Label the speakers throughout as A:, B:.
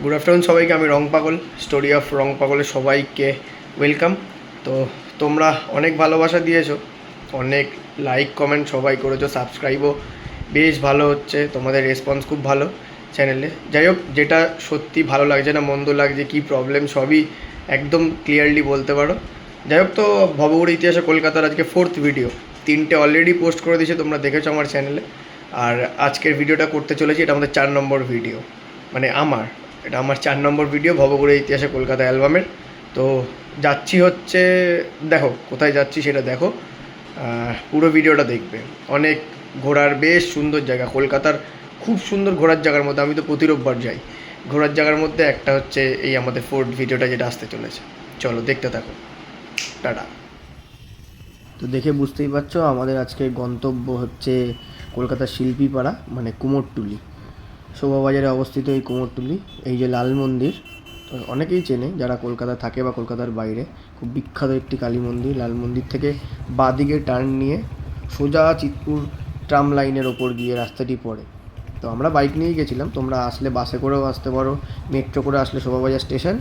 A: Good afternoon সবাইকে। আমি রং পাগল, স্টোরি অফ রং পাগলের সবাইকে ওয়েলকাম। তো তোমরা অনেক ভালোবাসা দিয়েছো, অনেক লাইক কমেন্ট সবাই করেছো, সাবস্ক্রাইবও বেশ ভালো হচ্ছে, তোমাদের রেসপন্স খুব ভালো চ্যানেলে। যাই হোক, যেটা সত্যি ভালো লাগছে না মন্দ লাগছে কী প্রবলেম সবই একদম ক্লিয়ারলি বলতে পারো। যাই হোক, তো ভবঘুরে ইতিহাসে কলকাতার আজকে 4th ভিডিও, 3টে অলরেডি পোস্ট করে দিয়েছে, তোমরা দেখেছো আমার চ্যানেলে। আর আজকের ভিডিওটা করতে চলেছি, এটা আমাদের 4 নম্বর ভিডিও, মানে এটা আমার 4 নম্বর ভিডিও ভবঘুরে ইতিহাসে কলকাতা অ্যালবামের। তো যাচ্ছি হচ্ছে, দেখো কোথায় যাচ্ছি সেটা দেখো, পুরো ভিডিওটা দেখবে। অনেক ঘোরার বেশ সুন্দর জায়গা কলকাতার, খুব সুন্দর ঘোরার জায়গার মধ্যে, আমি তো প্রতি রোববার যাই, ঘোরার জায়গার মধ্যে একটা হচ্ছে এই আমাদের 4th ভিডিওটা যেটা আসতে চলেছে। চলো দেখতে থাকো, টাটা। তো দেখে বুঝতেই পারছো আমাদের আজকে গন্তব্য হচ্ছে কলকাতার শিল্পীপাড়া, মানে কুমোরটুলি। শোভাবাজারে অবস্থিত এই কুমোরটুলি, এই যে লাল মন্দির, তো অনেকেই চেনে যারা কলকাতা থাকে বা কলকাতার বাইরে। খুব বিখ্যাত একটি কালী মন্দির। লাল মন্দির থেকে বাঁদিকে টার্ন নিয়ে সোজা চিতপুর ট্রাম লাইনের ওপর গিয়ে রাস্তাটি পড়ে। তো আমরা বাইক নিয়েই গেছিলাম, তোমরা আসলে বাসে করেও আসতে পারো, মেট্রো করে আসলে শোভাবাজার স্টেশন,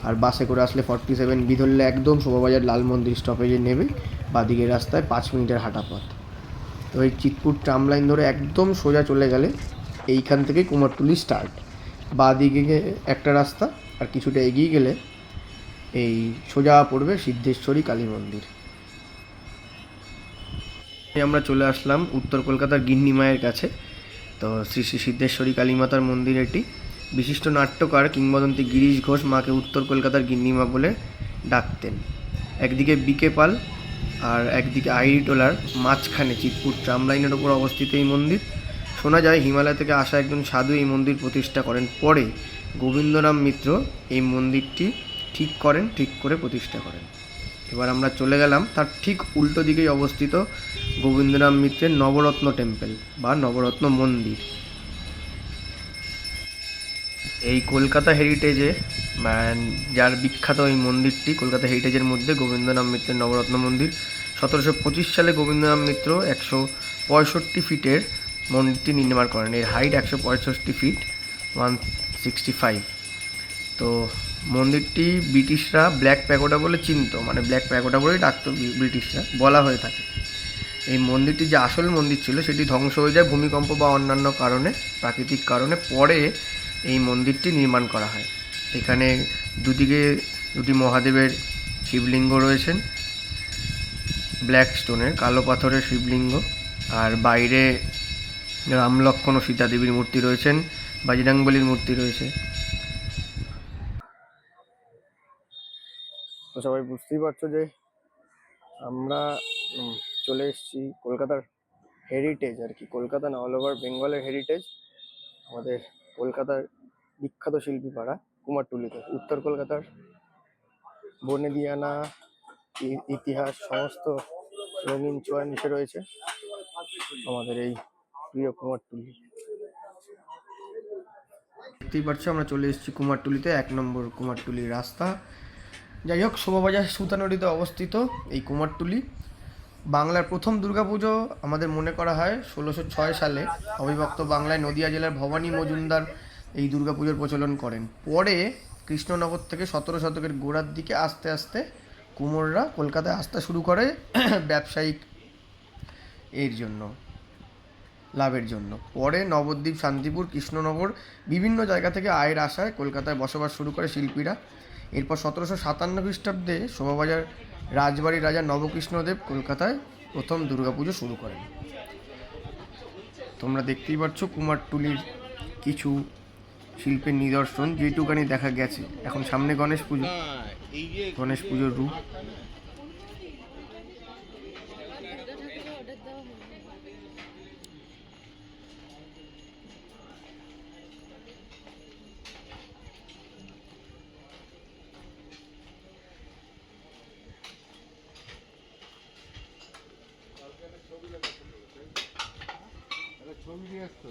A: আর বাসে করে আসলে 47B ধরলে একদম শোভাবাজার লাল মন্দির স্টপেজে নেবে বাঁদিকের রাস্তায় 5 মিনিটের হাঁটা পথ। তো এই চিতপুর ট্রাম লাইন ধরে একদম সোজা চলে গেলে এইখান থেকে কুমারটুলি স্টার্ট। বাঁদিকে একটা রাস্তা, আর কিছুটা এগিয়ে গেলে এই সোজা পড়বে সিদ্ধেশ্বরী কালী মন্দির। আমরা চলে আসলাম উত্তর কলকাতার গিন্নি মায়ের কাছে। তো শ্রী শ্রী সিদ্ধেশ্বরী কালীমাতার মন্দির এটি। বিশিষ্ট নাট্যকার কিংবদন্তি গিরিশ ঘোষ মাকে উত্তর কলকাতার গিন্নিমা বলে ডাকতেন। একদিকে বিকে পাল আর একদিকে আইরিটোলার মাঝখানে চিতপুর ট্রাম লাইনের ওপর অবস্থিত এই মন্দির। শোনা যায় হিমালয় থেকে আসা একজন সাধু এই মন্দির প্রতিষ্ঠা করেন, পরে গোবিন্দরাম মিত্র এই মন্দিরটি ঠিক করে প্রতিষ্ঠা করেন। এবার আমরা চলে গেলাম তার ঠিক উল্টো দিকেই অবস্থিত গোবিন্দরাম মিত্রের নবরত্ন টেম্পল বা নবরত্ন মন্দির। এই কলকাতা হেরিটেজে যার বিখ্যাত এই মন্দিরটি, কলকাতা হেরিটেজের মধ্যে গোবিন্দরাম মিত্রের নবরত্ন মন্দির। 1725 সালে গোবিন্দরাম মিত্র 165 ফিটের মন্দিরটি নির্মাণ করেন। এর হাইট 165 ফিট 165। তো মন্দিরটি ব্রিটিশরা ব্ল্যাক প্যাগোডা বলে চিনত, মানে ব্ল্যাক প্যাগোডা বলেই ডাকতো ব্রিটিশরা, বলা হয়ে থাকে। এই মন্দিরটি যে আসল মন্দির ছিল সেটি ধ্বংস হয়ে যায় ভূমিকম্প বা অন্যান্য কারণে, প্রাকৃতিক কারণে। পরে এই মন্দিরটি নির্মাণ করা হয়। এখানে দুদিকে দুটি মহাদেবের শিবলিঙ্গ রয়েছেন, ব্ল্যাক স্টোনের কালো পাথরের শিবলিঙ্গ। আর বাইরে রাম লক্ষ্মণ ও সীতা দেবীর মূর্তি রয়েছেন, বজরংবলীর মূর্তি রয়েছে। তো সবাই বুঝতেই পারছো যে আমরা চলে এসেছি কলকাতার হেরিটেজ, আর কি কলকাতা না, অল ওভার বেঙ্গলের হেরিটেজ, আমাদের কলকাতার বিখ্যাত শিল্পীপাড়া কুমারটুলিতে। উত্তর কলকাতার বনেদিয়ানা ইতিহাস সমস্ত রঙিন ছোঁয়া মিশে রয়েছে আমাদের এই প্রিয় কুমারটুলি। দেখতেই পাচ্ছ আমরা চলে এসেছি কুমারটুলিতে, 1 নম্বর কুমারটুলির রাস্তা। যাই হোক, শোভাবাজার সুতানড়িতে অবস্থিত এই কুমারটুলি। বাংলার প্রথম দুর্গাপুজো আমাদের মনে করা হয় 1606 সালে অবিভক্ত বাংলায় নদিয়া জেলার ভবানী মজুমদার এই দুর্গাপুজোর প্রচলন করেন। পরে কৃষ্ণনগর থেকে 17 শতকের গোড়ার দিকে আস্তে আস্তে কুমোররা কলকাতায় আসতে শুরু করে ব্যবসায়িক এর জন্য, লাভের জন্য। পরে নবদ্বীপ, শান্তিপুর, কৃষ্ণনগর বিভিন্ন জায়গা থেকে আয়ের আশায় কলকাতায় বসবাস শুরু করে শিল্পীরা। এরপর 1757 খ্রিস্টাব্দে শোভাবাজার রাজবাড়ির রাজা নবকৃষ্ণদেব কলকাতায় প্রথম দুর্গাপুজো শুরু করেন। তোমরা দেখতেই পাচ্ছ কুমারটুলির কিছু শিল্পের নিদর্শন, যেটুকানি দেখা গেছে। এখন সামনে গণেশ পুজো, গণেশ পুজোর রূপ। ছবি দিয়ে আসতো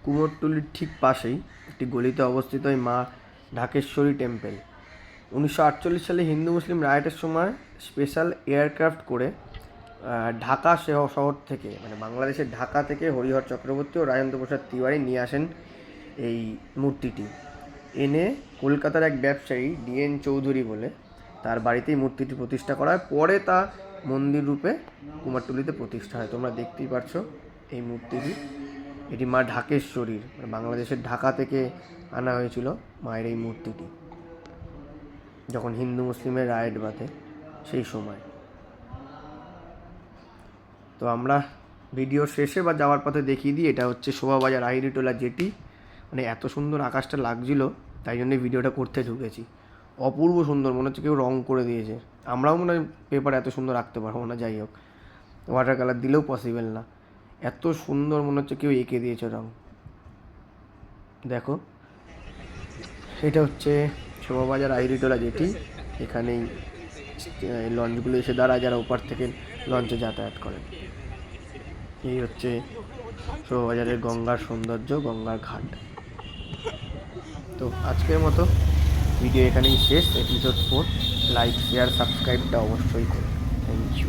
A: কুমোরটুলির ঠিক পাশেই একটি গলিতে অবস্থিত এই মা ঢাকেশ্বরী টেম্পল। 1948 সালে হিন্দু মুসলিম রাইটের সময় স্পেশাল এয়ারক্রাফট করে ঢাকা শহর থেকে, মানে বাংলাদেশের ঢাকা থেকে হরিহর চক্রবর্তী ও রাজেন্দ্র প্রসাদ তিওয়ারি নিয়ে আসেন এই মূর্তিটি। এনে কলকাতার এক ব্যবসায়ী ডিএন চৌধুরী বলে তার বাড়িতেই মূর্তিটি প্রতিষ্ঠা করা হয়। পরে তা মন্দির রূপে কুমারটুলিতে প্রতিষ্ঠা হয়। তোমরা দেখতেই পাচ্ছ এই মূর্তিটি। এটি মা ঢাকেশ্বরীর, মানে বাংলাদেশের ঢাকা থেকে আনা হয়েছিল মায়ের এই মূর্তিটি, যখন হিন্দু মুসলিমের রাইট বাঁধে সেই সময়। তো আমরা ভিডিওর শেষে বা যাওয়ার পথে দেখিয়ে দিই, এটা হচ্ছে শোভাবাজার আহিরিটোলা জেটি। মানে এত সুন্দর আকাশটা লাগছিল, তাই জন্য ভিডিওটা করতে ঢুকেছি। অপূর্ব সুন্দর, মনে হচ্ছে কেউ রং করে দিয়েছে। আমরাও মনে হয় পেপার এত সুন্দর রাখতে পারবো না, যাই হোক ওয়াটার কালার দিলেও পসিবল না। এত সুন্দর মনে হচ্ছে কেউ এঁকে দিয়েছে রং। দেখো, এটা হচ্ছে শোভাবাজার আহিরিটোলা জেটি। এখানেই লঞ্চগুলো এসে দাঁড়ায়, যারা ওপার থেকে লঞ্চে যাতায়াত করেন। এই হচ্ছে শোভাবাজারের গঙ্গার সৌন্দর্য, গঙ্গার ঘাট। তো আজকের মতো ভিডিও এখানেই শেষ। এপিসোড 4। লাইক, শেয়ার, সাবস্ক্রাইবটা অবশ্যই করুন। Thank you.